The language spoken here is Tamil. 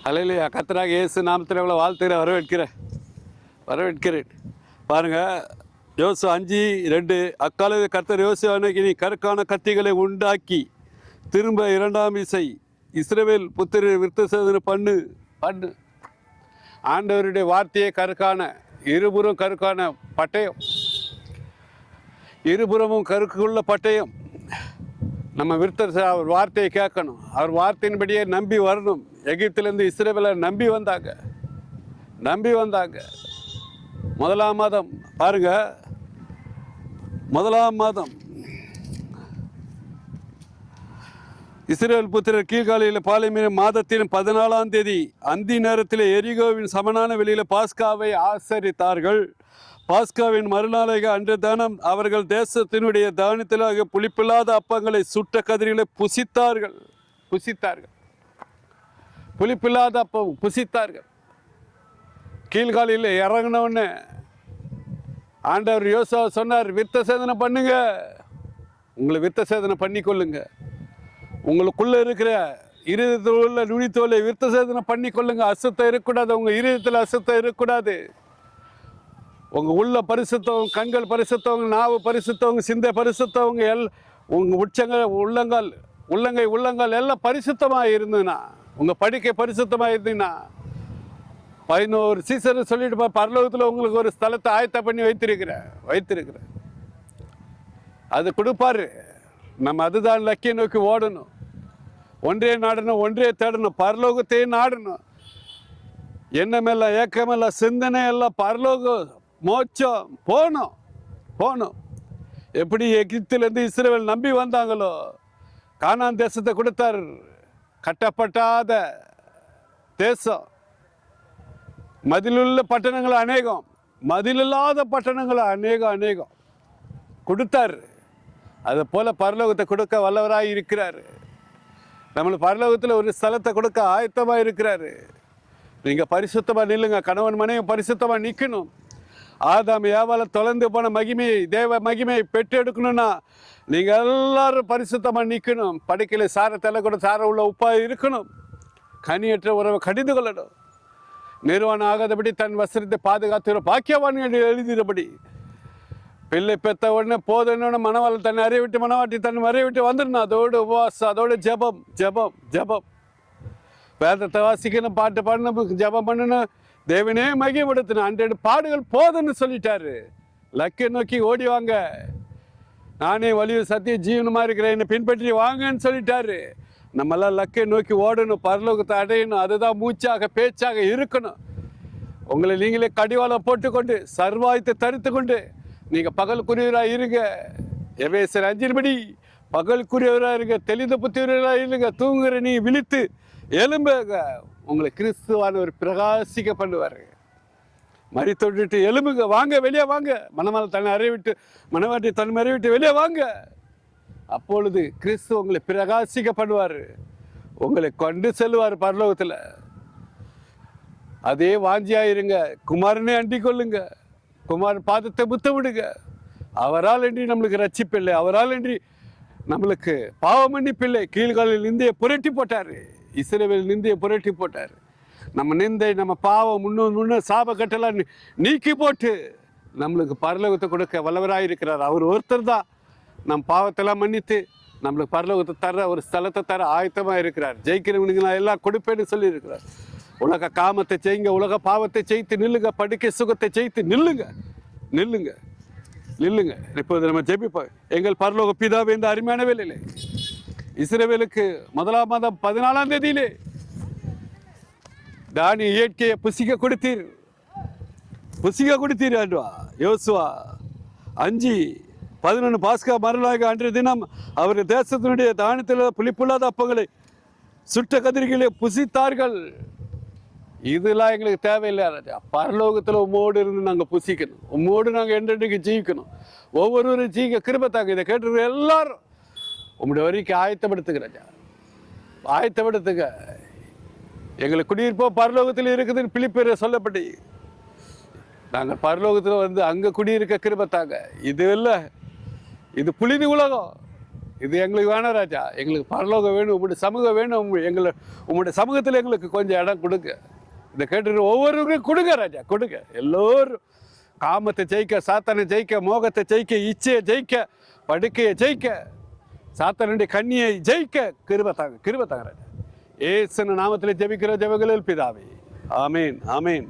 அல்லேலூயா. கர்த்தராக இயேசு நாமத்தில் உங்களை வாழ்த்துகிறேன், வரவேற்கிறேன். பாருங்கள், யோசுவா 5:2. அக்காலத்தில் கர்த்தர் யோசுவாவை நோக்கி, நீ கருக்கான கத்திகளை உண்டாக்கி திரும்ப 2ஆம் இசை இஸ்ரவேல் புத்திரரை விருத்தசேதனை பண்ணு. ஆண்டவருடைய வார்த்தையை கருக்கான, இருபுறம் கருக்கான பட்டயம், இருபுறமும் கருக்குள்ள பட்டயம். நம்ம அவர் வார்த்தையை கேட்கணும், அவர் வார்த்தையின்படியே நம்பி வரணும். எகிப்திலேருந்து இஸ்ரவேலர் நம்பி வந்தாங்க. 1ஆம் மாதம் பாருங்க, 1ஆம் மாதம் இஸ்ரவேல் புத்திரர் கீழ்காலையில் பாலைமீன் மாதத்தின் 14ஆம் தேதி அந்தி நேரத்தில் எரிகோவின் சமனான வெளியில் பாஸ்காவை ஆசரித்தார்கள். பாஸ்காவின் மறுநாளாக அன்றைய தானம் அவர்கள் தேசத்தினுடைய தானியத்திலாக புளிப்பில்லாத அப்பங்களை சுட்ட கதிரிகளை புசித்தார்கள். புளிப்பில்லாத அப்பம் புசித்தார்கள். கீழ்காலையில் இறங்கினோன்னு ஆண்டவர் யோசுவா சொன்னார், விருத்த சேதனை பண்ணுங்க, உங்களை விருத்த சேதனை பண்ணிக்கொள்ளுங்க. உங்களுக்குள்ளே இருக்கிற இருதயத்தில் உள்ள நுனித்தோலை விருத்த சேதனை பண்ணிக்கொள்ளுங்க. அசுத்தம் இருக்கக்கூடாது, உங்கள் இருதயத்தில் அசுத்தம் இருக்கக்கூடாது. உங்கள் உள்ள பரிசுத்தவங்க, கண்கள் பரிசுத்தவங்க, நாவு பரிசுத்தவங்க, சிந்தை பரிசுத்தவங்க, உங்கள் உள்ளங்கால் உள்ளங்கால் எல்லாம் பரிசுத்தமாக இருந்ததுன்னா, உங்கள் படுக்கை பரிசுத்தமாக இருந்தீங்கன்னா, 11 சீசர் சொல்லிட்டு பரலோகத்தில் உங்களுக்கு ஒரு ஸ்தலத்தை ஆயத்த பண்ணி வைத்திருக்கிறேன். அது கொடுப்பாரு. நம்ம அதுதான் லக்கிய நோக்கி ஓடணும். ஒன்றே நாடணும், ஒன்றே தேடணும், பரலோகத்தையே நாடணும். எண்ணமெல்லாம் ஏக்கமெல்லாம் சிந்தனை எல்லாம் பரலோகம் மோட்சம் போகணும். எப்படி எகிப்திலேருந்து இஸ்ரவேல் நம்பி வந்தாங்களோ, கானான் தேசத்தை கொடுத்தார். கட்டப்பட்டாத தேசம், மதிலுள்ள பட்டணங்கள் அநேகம், மதிலில்லாத பட்டணங்கள் அநேகம் கொடுத்தார். அதை போல பரலோகத்தை கொடுக்க வல்லவராக இருக்கிறார். நம்மளை பரலோகத்தில் ஒரு ஸ்தலத்தை கொடுக்க ஆயத்தமாக இருக்கிறாரு. நீங்கள் பரிசுத்தமாக நில்லுங்க. கணவன் மனைவி பரிசுத்தமாக நிற்கணும். ஆதாம் ஏவாள தொலைந்து போன மகிமையை, தேவ மகிமையை பெற்றெடுக்கணும்னா நீங்கள் எல்லாரும் பரிசுத்தமாக நிற்கணும். படுக்கையில் சாரத்தில் கூட சார உள்ள உப்பாக இருக்கணும். கனியற்ற உறவை கடிந்து கொள்ளணும். நிர்வாணம் ஆகாதபடி தன் வஸ்திரத்தை பாதுகாத்து பாக்கியவான்கள் எழுதிறபடி. பிள்ளை பெற்ற உடனே போதுன்னு மனவாள தன்னை அறிவிட்டு மனவாட்டி தன்னை அறிவிட்டு வந்துடணும். அதோடு உபவாசம், அதோடு ஜபம். வேதத்தை வாசிக்கணும், பாட்டு பாடணும், ஜபம் பண்ணணும், தேவனே மகிமைப்படுத்தணும். 100 பாடுகள் போதுன்னு சொல்லிட்டாரு. லக்கை நோக்கி ஓடி வாங்க, நானே வலிவு சத்திய ஜீவனமா இருக்கிறேன், என்னை பின்பற்றி வாங்கன்னு சொல்லிட்டாரு. நம்மெல்லாம் லக்கை நோக்கி ஓடணும், பரலோகத்தை அடையணும். அதுதான் மூச்சாக பேச்சாக இருக்கணும். உங்களை நீங்களே கடிவாளம் போட்டுக்கொண்டு சர்வாயத்தை தரித்து கொண்டு நீங்கள் பகலுக்குரியவராக இருங்க. எபேசியர் 5 பகலுக்குரியவராக இருங்க, தெளிந்த புத்தியவராக இருங்க. தூங்குற நீ விழித்து எலும்புங்க, உங்களை கிறிஸ்துவான ஒரு பிரகாசிக்க பண்ணுவார். மறி தொட்டுட்டு எலும்புங்க, வாங்க, வெளியே வாங்க. மனமால தன்னை அறிவிட்டு மனவாட்டி தன்னை அறிவிட்டு வெளியே வாங்க. அப்பொழுது கிறிஸ்து உங்களை பிரகாசிக்க பண்ணுவார், உங்களை கொண்டு செல்வார் பரலோகத்தில். அதே வாஞ்சியாயிருங்க. குமாரனே அண்டிக் கொள்ளுங்க, குமாரன் பாதத்தை முத்த விடுங்க. அவரால் இன்றி நம்மளுக்கு ரட்சிப்பில்லை, அவரால் இன்றி நம்மளுக்கு பாவ மன்னிப்பில்லை. கீழ்காலில் நிந்தையை புரட்டி போட்டார், இஸ்ரவேல் நிந்தையை புரட்டி போட்டார். நம்ம நிந்தை, நம்ம பாவம் முன்ன சாப கட்டெல்லாம் நீக்கி போட்டு நம்மளுக்கு பரலோகத்தை கொடுக்க வல்லவராக இருக்கிறார். அவர் ஒருத்தர் தான் நம் பாவத்தெல்லாம் மன்னித்து நம்மளுக்கு பரலோகத்தை தர, ஒரு ஸ்தலத்தை தர ஆயத்தமாக இருக்கிறார். ஜெயிக்கிறவனுக்கு நான் எல்லாம் கொடுப்பேன்னு சொல்லியிருக்கிறார். உலக காமத்தை செய்யுங்க, உலக பாவத்தை செய்து நில்லுங்க, படுக்கை சுகத்தை செய்து நில்லுங்க. இப்போது நம்ம ஜெபிப்போம். எங்கள் பரலோக பிதாவே, இந்த அருமையான வேலையிலே இஸ்ரவேலுக்கு 1ஆம் மாதம் 14ஆம் தேதியிலே தானிய இயற்கையை புசிக்க கொடுத்தீர் ஆண்டவா. யோசுவா 5:11 பாஸ்கா மறுநாளாக அன்றைய தினம் அவர் தேசத்தினுடைய தானியத்தில் புளிப்புள்ளாத அப்பங்களை சுட்ட கதிரிகளை புசித்தார்கள். இதெல்லாம் எங்களுக்கு தேவையில்லை ராஜா. பரலோகத்தில் உம்மோடு இருந்து நாங்கள் புசிக்கணும், உம்மோடு நாங்கள் என்றைக்கு ஜீவிக்கணும். ஒவ்வொருவரும் ஜீவிக்க கிருபத்தாங்க. இதை கேட்டு எல்லாரும் உங்களுடைய வரைக்கும் ஆயத்தப்படுத்துங்க ராஜா, ஆயத்தப்படுத்துங்க. எங்களுக்கு குடியிருப்போ பரலோகத்தில் இருக்குதுன்னு பிலிப்பியர் சொல்லப்பட்டு நாங்கள் பரலோகத்தில் அங்கே குடியிருக்க கிருபத்தாங்க. இது இல்லை, இது புனித உலகம். இது எங்களுக்கு வேணும் ராஜா, எங்களுக்கு பரலோகம் வேணும், உங்களுடைய சமூகம் வேணும், உங்களுடைய சமூகத்தில் எங்களுக்கு கொஞ்சம் இடம் கொடுங்க. இதை கேட்டு ஒவ்வொருவருக்கும் கொடுங்க ராஜா, கொடுங்க. எல்லோரும் காமத்தை ஜெயிக்க, சாத்தானை ஜெயிக்க, மோகத்தை ஜெயிக்க, இச்சையை ஜெயிக்க, படுக்கையை ஜெயிக்க, சாத்தானுடைய கண்ணியை ஜெயிக்க கிருபை தாங்க ராஜா. ஏசுவின் நாமத்தில் ஜெபிக்கிற ஜெபங்களில் பிதாவே, ஆமேன், ஆமேன்.